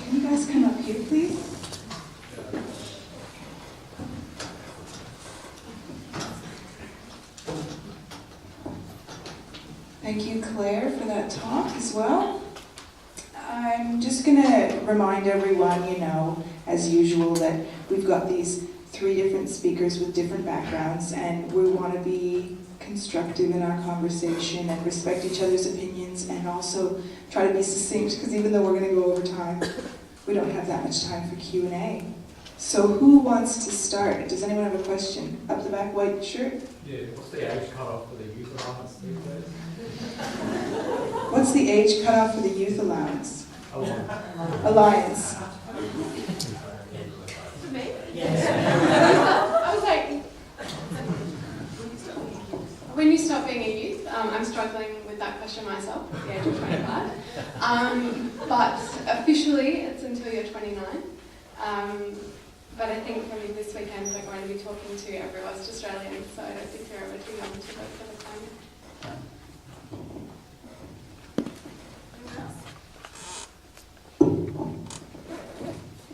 Can you guys come up here, please? Thank you, Claire, for that talk as well. I'm just going to remind everyone, as usual, that we've got these 3 different speakers with different backgrounds, and we want to be constructive in our conversation and respect each other's opinions, and also try to be succinct, because even though we're going to go over time, we don't have that much time for Q&A. So who wants to start? Does anyone have a question? Up the back, white shirt? Yeah, what's the age cutoff for the youth allowance these days? What's the age cutoff for the youth allowance? Alliance. For me? Yes. I was like, when you stop being a youth, I'm struggling with that question myself at the age of 25. But officially, it's until you're 29. But I think for me this weekend, we're going to be talking to every West Australian, so I don't think they're ever too young to vote for the climate.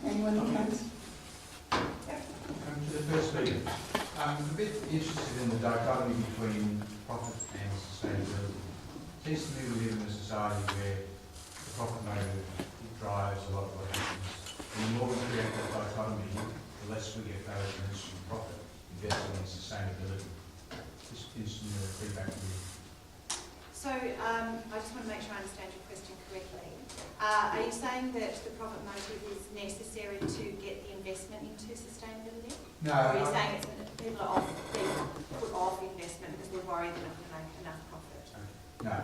Anyone else? To the first speaker, I'm a bit interested in the dichotomy between profit and sustainability. It seems to me we live in a society where the profit motive drives a lot of what happens. And the more we create that dichotomy, the less we get those from profit investing in sustainability. Just interested in the feedback from you. So I just want to make sure I understand your question correctly. Are you saying that the profit motive is necessary to get the investment into sustainability? No. Or are you saying it's people are being put off investment because they're worried they're not going to make enough profit? No,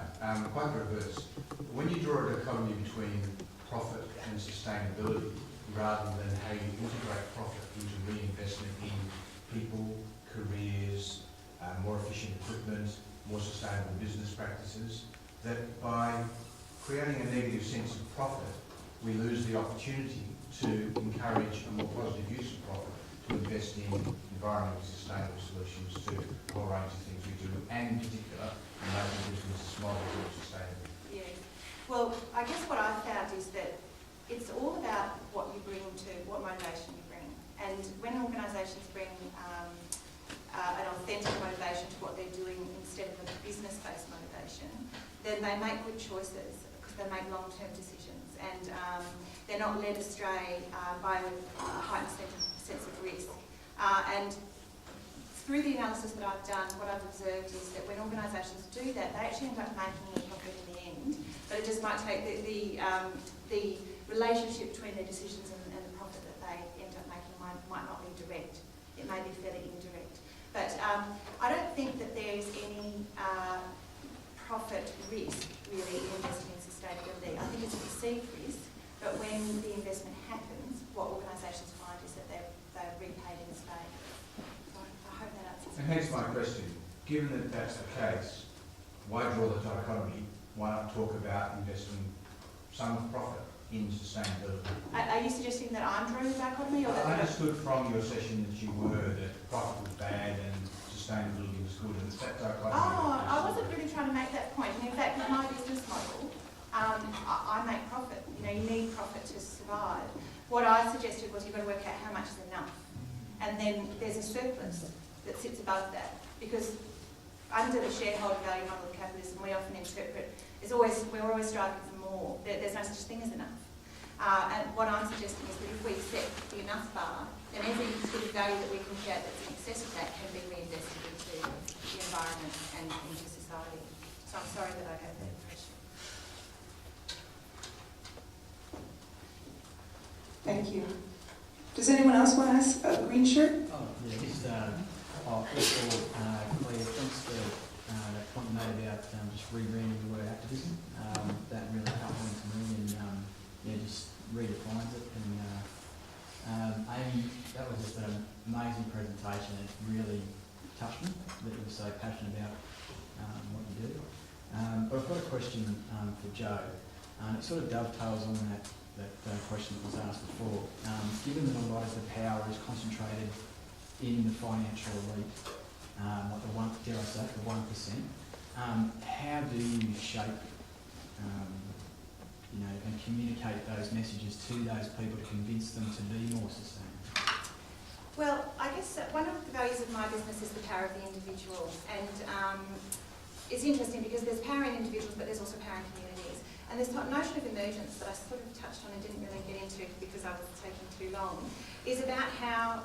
quite the reverse. When you draw a dichotomy between profit and sustainability, rather than how you integrate profit into reinvestment in people, careers, more efficient equipment, more sustainable business practices, that by creating a negative sense of profit, we lose the opportunity to encourage a more positive use of profit to invest in environmentally sustainable solutions to a whole range of things we do, and in particular, in making business models more sustainable. Yeah. Well, I guess what I've found is that it's all about what you bring to, what motivation you bring. And when organisations bring an authentic motivation to what they're doing instead of a business-based motivation, then they make good choices because they make long-term decisions, and they're not led astray by a heightened sense of risk. And through the analysis that I've done, what I've observed is that when organisations do that, they actually end up making a profit in the end, but it just might take the relationship between their decisions and the profit that they end up making might not be direct. It may be fairly indirect. But I don't think that there's any profit risk really in investing in sustainability. I think it's a perceived risk, but when the investment happens, what organisations find is that they're repaid in spades. So I hope that answers And hence my question, given that that's the case, why draw the dichotomy? Why not talk about investing some of the profit in sustainability? Are you suggesting that I'm drawing the dichotomy? Or I understood from your session that you were, that profit was bad and sustainability was good, and it's that dichotomy. Oh, I wasn't really trying to make that point. And in fact, with my business model, I make profit. You need profit to survive. What I suggested was you've got to work out how much is enough. And then there's a surplus that sits above that. Because under the shareholder value model of capitalism, we often interpret, we're always striving for more. There's no such thing as enough. And what I'm suggesting is that if we set the enough bar, then every sort of value that we can create that's in excess of that can be reinvested into the environment and into society. So I'm sorry that I have that impression. Thank you. Does anyone else want to ask a green shirt? Oh, yeah, just, first of all, Claire, thanks for that point you made about just rebranding the word activism. That really helped me to me, and just redefines it. And Amy, that was just an amazing presentation. It really touched me that you were so passionate about what you do. But I've got a question for Joe, and it sort of dovetails on that question that was asked before. Given that a lot of the power is concentrated in the financial elite, like the 1%, how do you shape and communicate those messages to those people to convince them to be more sustainable? Well, I guess one of the values of my business is the power of the individual, and it's interesting because there's power in individuals, but there's also power in communities. And this notion of emergence that I sort of touched on and didn't really get into because I was taking too long, is about how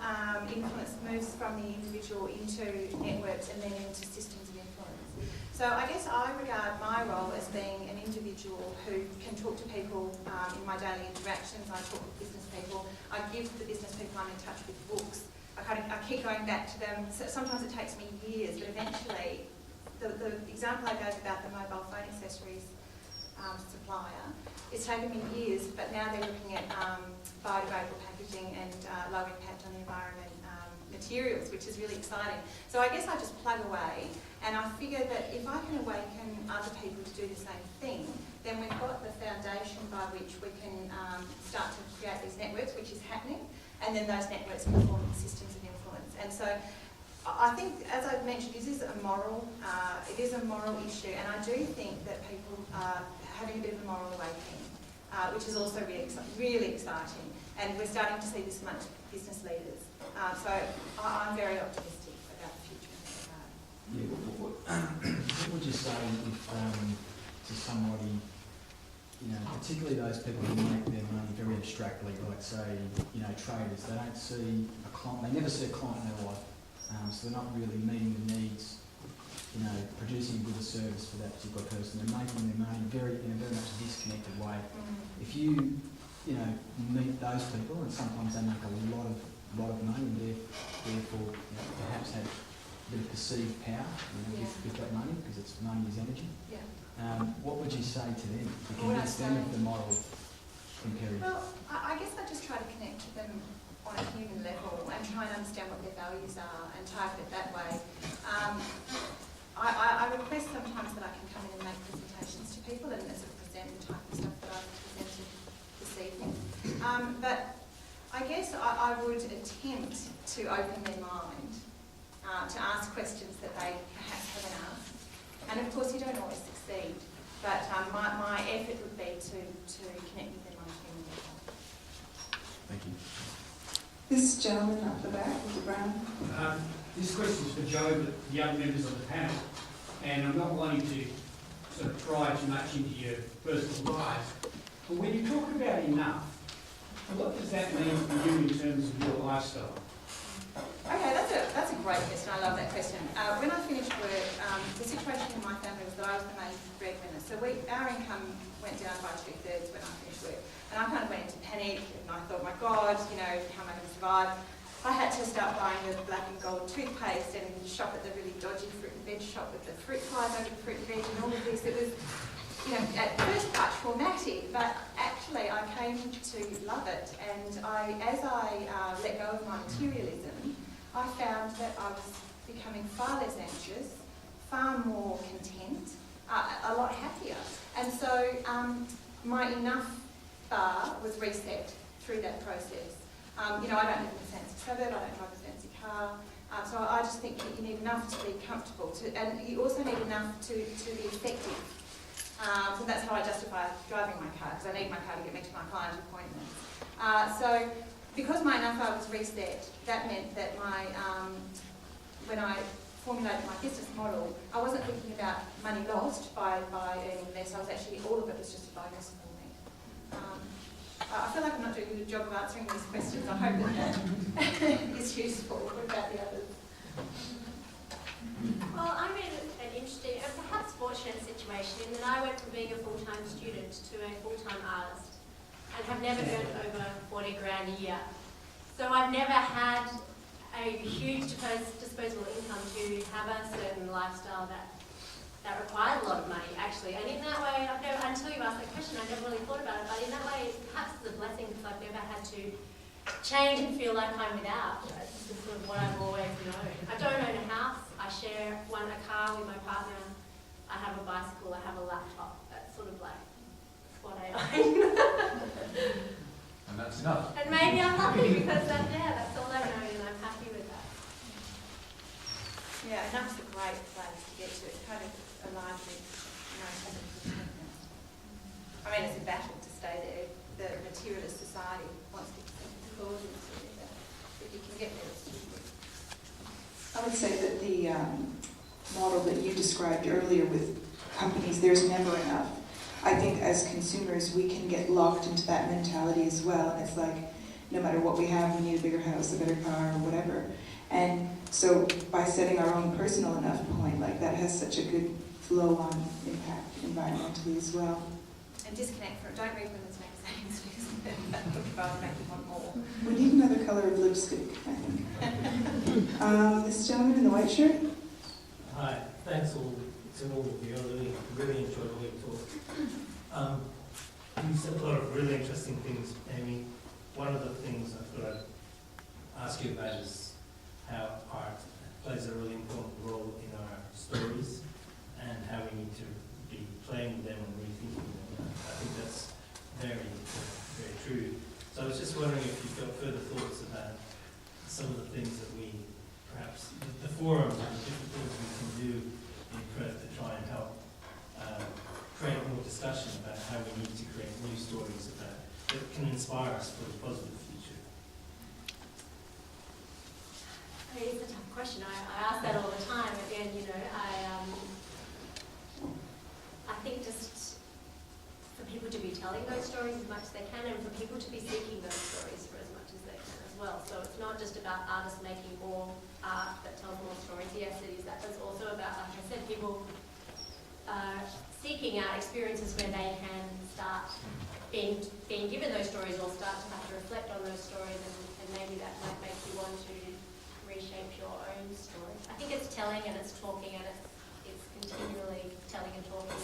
influence moves from the individual into networks and then into systems of influence. So I guess I regard my role as being an individual who can talk to people in my daily interactions. I talk with business people. I give the business people I'm in touch with books. I keep going back to them. So sometimes it takes me years, but eventually, the example I gave about the mobile phone accessories supplier, it's taken me years, but now they're looking at biodegradable packaging and low impact on the environment materials, which is really exciting. So I guess I just plug away, and I figure that if I can awaken other people to do the same thing, then we've got the foundation by which we can start to create these networks, which is happening, and then those networks can form systems of influence. And so I think, as I've mentioned, it is a moral issue, and I do think that people are having a bit of a moral awakening, which is also really exciting, and we're starting to see this amongst business leaders. So I'm very optimistic about the future in that regard. Yeah, what would you say if to somebody, particularly those people who make their money very abstractly, like say, traders, they don't see a client, they never see a client in their life, so they're not really meeting the needs, producing a good service for that particular person. They're making their money in a very much disconnected way. If you, meet those people, and sometimes they make a lot of money, and therefore perhaps have a bit of perceived power with that money, because it's money is energy. Yeah. What would you say to them to convince them of the moral imperative? Well, I guess I just try to connect to them on a human level and try and understand what their values are and target it that way. I request sometimes that I can come in and make presentations to people and sort of present the type of stuff that I've presented this evening. But I guess I would attempt to open their mind to ask questions that they perhaps haven't asked. And of course you don't always succeed, but my effort would be to connect with them on a human level. Thank you. This gentleman up the back with the brown. This question is for Joe, but the other members of the panel, and I'm not wanting to sort of pry too much into your personal lives, but when you talk about enough, what does that mean for you in terms of your lifestyle? Okay, that's a great question. I love that question. When I finished work, the situation in my family was that I was the main breadwinner. So our income went down by 2/3 when I finished work. And I kind of went into panic, and I thought, my God, how am I going to survive? I had to start buying the black and gold toothpaste and shop at the really dodgy fruit and veg shop with the fruit flies over the fruit and veg and all of this. It was, at first quite traumatic, but actually I came to love it. And as I let go of my materialism, I found that I was becoming far less anxious, far more content, a lot happier. And so my enough bar was reset through that process. I don't live in a fancy suburb, I don't drive a fancy car, so I just think that you need enough to be comfortable, and you also need enough to be effective. So that's how I justify driving my car, because I need my car to get me to my client appointments. So because my enough bar was reset, that meant that when I formulated my business model, I wasn't thinking about money lost by earning less. I was actually, all of it was just a bonus for me. I feel like I'm not doing a good job of answering these questions. I hope that is useful. What about the others? Well, I'm in an interesting and perhaps fortunate situation in that I went from being a full-time student to a full-time artist and have never earned over 40 grand a year. So I've never had a huge disposable income to have a certain lifestyle that required a lot of money, actually. And in that way, until you asked that question, I never really thought about it, but in that way, perhaps it's a blessing because I've never had to change and feel like I'm without. It's just sort of what I've always known. I don't own a house. I share a car with my partner. I have a bicycle. I have a laptop. That's sort of like what I own. And that's enough. And maybe I'm lucky because that's all I own and I'm happy with that. Yeah, enough's a great place to get to. It's kind of a large bit. I mean, it's a battle to stay there. The materialist society wants to cause it to do that. If you can get there, it's too good. I would say that the model that you described earlier with companies, there's never enough. I think as consumers, we can get locked into that mentality as well, and it's like, no matter what we have, we need a bigger house, a better car, or whatever. And so by setting our own personal enough point, like that has such a good flow-on impact environmentally as well. And disconnect from it. Don't read women's magazines because that would rather make you want more. We need another colour of lipstick, I think. This gentleman in the white shirt? Hi, thanks all to all of you. I really enjoyed all your talk. You said a lot of really interesting things, Amy. One of the things I thought I'd ask you about is how art plays a really important role in our stories and how we need to be playing with them and rethinking them. I think that's very, very true. So I was just wondering if you've got further thoughts about some of the things that we, perhaps, the forums and the different things we can do in Perth to try and help create more discussion about how we need to create new stories about that can inspire us for a positive future. It's a tough question. I ask that all the time. Again, you know, I think just for people to be telling those stories as much as they can, and for people to be seeking those stories for as much as they can as well. So it's not just about artists making more art that tells more stories. Yes, it is that. But it's also about, like I said, people seeking out experiences where they can start being given those stories or start to have to reflect on those stories, and maybe that might make you want to reshape your own story. I think it's telling and it's talking and it's continually telling and talking.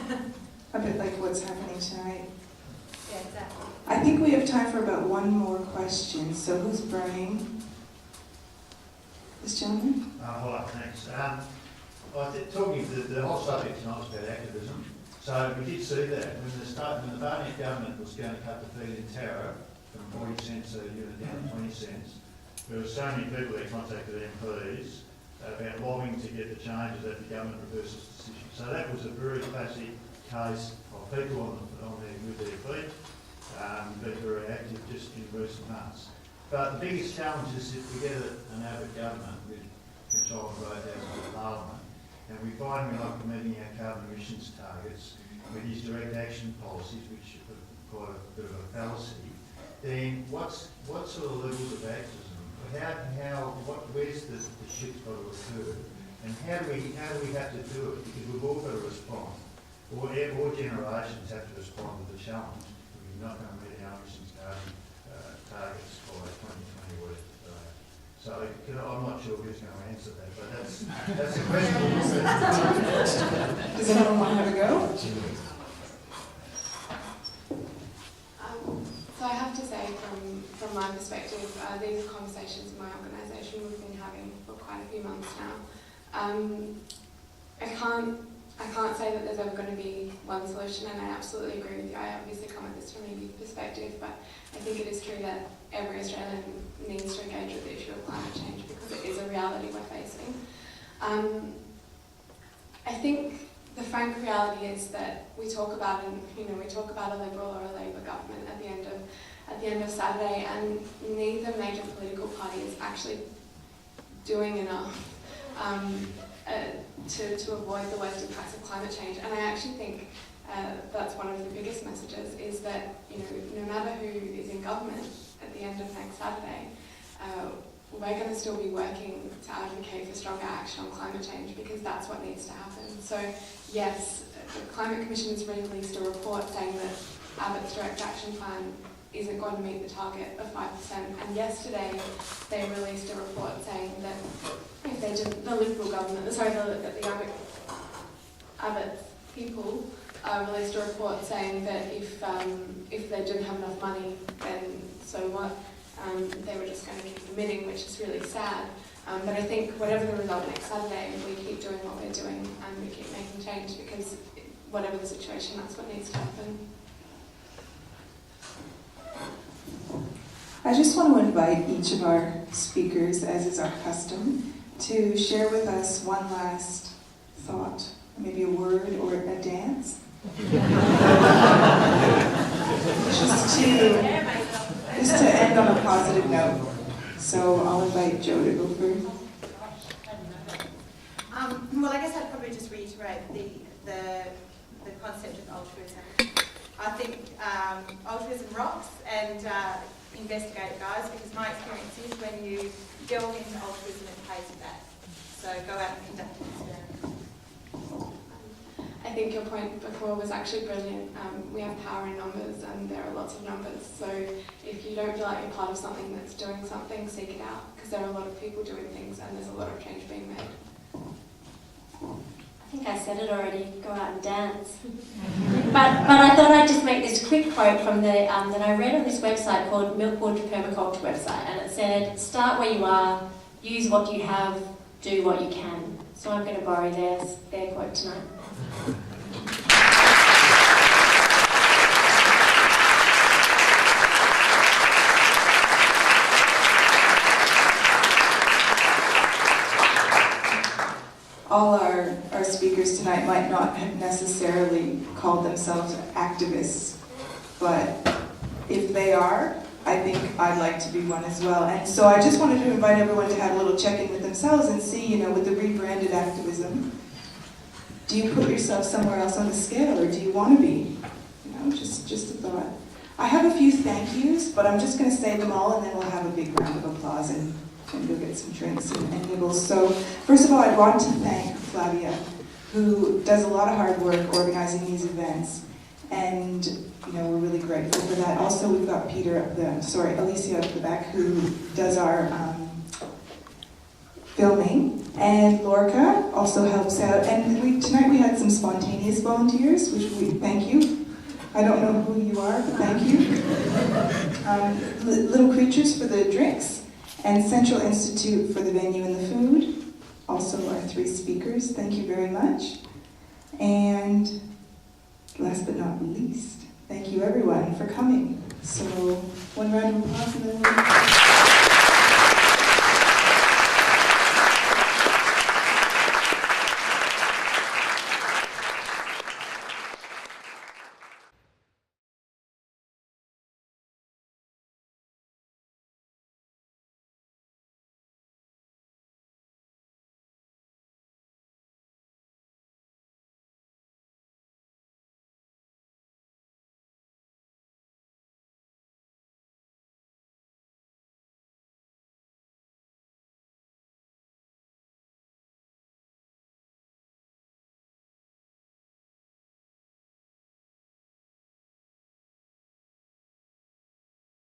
Yeah. A bit like what's happening tonight. Yeah, exactly. I think we have time for about one more question. So who's burning? This gentleman? Hi, thanks. Talking to the whole subject tonight was about activism. So we did see that when the Barnett government was going to cut the feed-in tariff from 40 cents a unit down to 20 cents, there were so many people that contacted MPs about lobbying to get the changes that the government reversed its decision. So that was a very classic case of people with their feet, but very active just in recent months. But the biggest challenge is if we get an Abbott government with control of both houses of Parliament, and we find we're not meeting our carbon emissions targets with these direct action policies, which are quite a bit of a fallacy, then what sort of levels of activism? Where's the shift got to occur? And how do we have to do it? Because we've all got to respond. All generations have to respond to the challenge. We're not going to meet our emissions targets by 2020 or today. So I'm not sure who's going to answer that, but that's the question. Does anyone want to have a go? So I have to say, from my perspective, these conversations in my organisation we've been having for quite a few months now. I can't say that there's ever going to be one solution, and I absolutely agree with you. I obviously come at this from a youth perspective, but I think it is true that every Australian needs to engage with the issue of climate change because it is a reality we're facing. I think the frank reality is that we talk about a Liberal or a Labor government at the end of Saturday, and neither major political party is actually doing enough to avoid the worst impacts of climate change. And I actually think that's one of the biggest messages, is that no matter who is in government at the end of next Saturday, we're going to still be working to advocate for stronger action on climate change, because that's what needs to happen. So yes, the Climate Commission has released a report saying that Abbott's direct action plan isn't going to meet the target of 5%. And yesterday they released a report saying that if they didn't, the Liberal government, the Abbott people released a report saying that if they didn't have enough money, then so what? They were just going to keep emitting, which is really sad. But I think whatever the result next Saturday, we keep doing what we're doing and we keep making change, because whatever the situation, that's what needs to happen. I just want to invite each of our speakers, as is our custom, to share with us one last thought, maybe a word or a dance. Just to end on a positive note. So I'll invite Joe to go first. Well, I guess I'd probably just reiterate the concept of altruism. I think altruism rocks, and investigate it, guys, because my experience is when you delve into altruism, it pays you back. So go out and conduct an experiment. I think your point before was actually brilliant. We have power in numbers, and there are lots of numbers. So if you don't feel like you're part of something that's doing something, seek it out, because there are a lot of people doing things, and there's a lot of change being made. I think I said it already, go out and dance. but I thought I'd just make this quick quote from the that I read on this website called Milkwood Permaculture website, and it said, start where you are, use what you have, do what you can. So I'm going to borrow their quote tonight. All our speakers tonight might not have necessarily called themselves activists, but if they are, I think I'd like to be one as well. And so I just wanted to invite everyone to have a little check-in with themselves and see, with the rebranded activism, do you put yourself somewhere else on the scale, or do you want to be? Just a thought. I have a few thank yous, but I'm just going to say them all, and then we'll have a big round of applause and go get some drinks and nibbles. So first of all, I want to thank Flavia, who does a lot of hard work organizing these events, and we're really grateful for that. Also, we've got Alicia up the back, who does our filming, and Lorca also helps out. And tonight we had some spontaneous volunteers, which we thank you. I don't know who you are, but thank you. Little Creatures for the drinks, and Central Institute for the venue and the food. Also our 3 speakers, thank you very much. And last but not least, thank you everyone for coming. So one round of applause and then we'll